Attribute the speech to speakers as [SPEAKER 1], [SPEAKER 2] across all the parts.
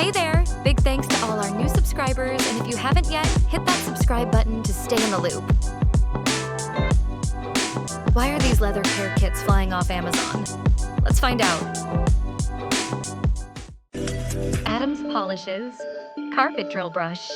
[SPEAKER 1] Hey there! Big thanks to all our new subscribers, and if you haven't yet, hit that subscribe button to stay in the loop. Why are these leather care kits flying off Amazon? Let's find out. Adam's polishes, carpet drill brush,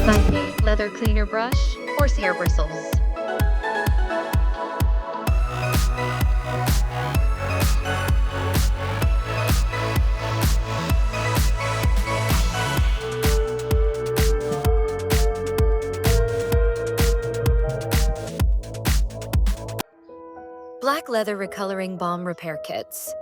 [SPEAKER 1] Viking leather cleaner brush, horsehair bristles. Black leather recoloring balm repair kits.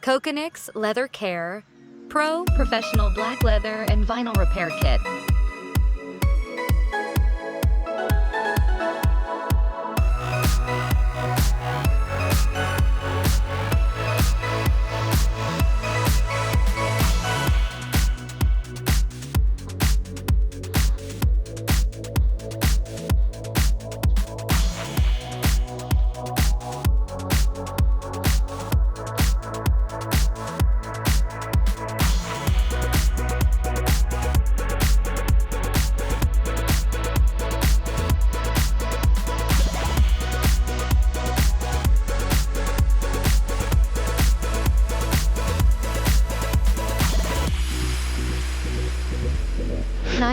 [SPEAKER 1] Coconix Leather Care Pro Professional Black Leather and Vinyl Repair Kit.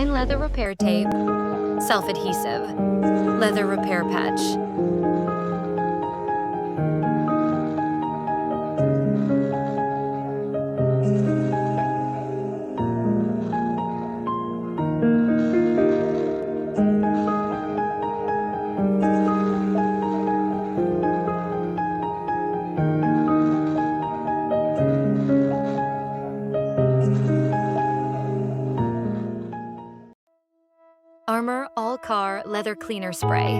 [SPEAKER 1] ONine leather repair tape, self-adhesive, leather repair patch. Armor All-Car Leather Cleaner Spray.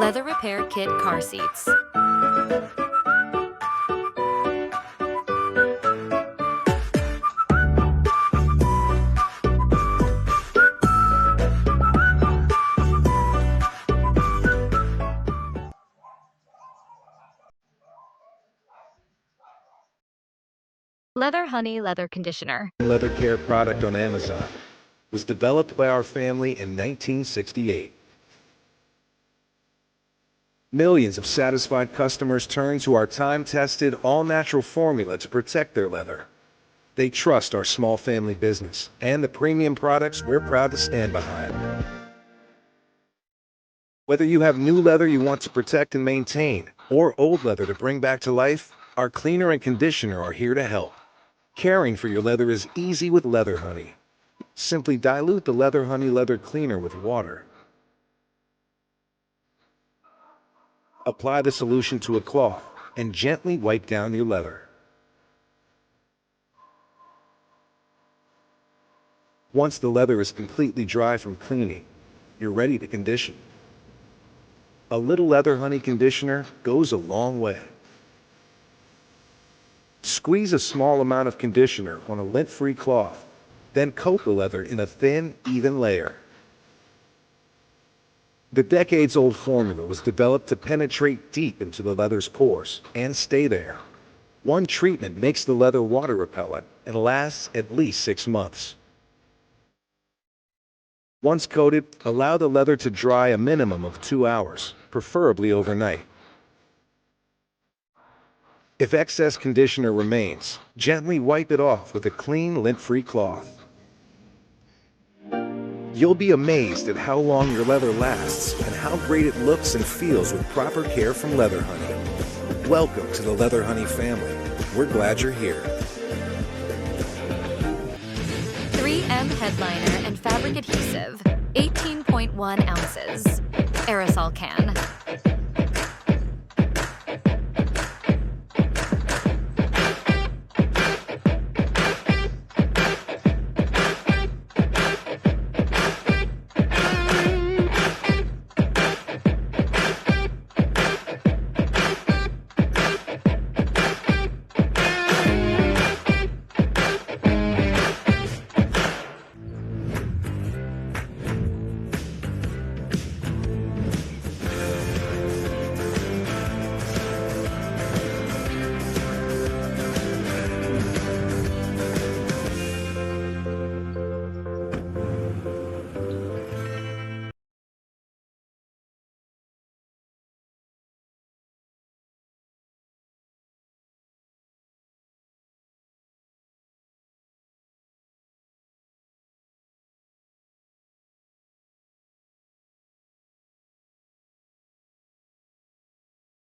[SPEAKER 1] Leather Repair Kit Car Seats. Leather Honey Leather Conditioner.
[SPEAKER 2] Leather care product on Amazon was developed by our family in 1968. Millions of satisfied customers turn to our time-tested, all-natural formula to protect their leather. They trust our small family business and the premium products we're proud to stand behind. Whether you have new leather you want to protect and maintain, or old leather to bring back to life, our cleaner and conditioner are here to help. Caring for your leather is easy with Leather Honey. Simply dilute the Leather Honey leather cleaner with water. Apply the solution to a cloth, and gently wipe down your leather. Once the leather is completely dry from cleaning, you're ready to condition. A little leather honey conditioner goes a long way. Squeeze a small amount of conditioner on a lint-free cloth, then coat the leather in a thin, even layer. The decades-old formula was developed to penetrate deep into the leather's pores and stay there. One treatment makes the leather water repellent and lasts at least 6 months. Once coated, allow the leather to dry a minimum of 2 hours, preferably overnight. If excess conditioner remains, gently wipe it off with a clean, lint-free cloth. You'll be amazed at how long your leather lasts and how great it looks and feels with proper care from Leather Honey. Welcome to the Leather Honey family. We're glad you're here.
[SPEAKER 1] 3M headliner and fabric adhesive, 18.1 ounces. Aerosol can.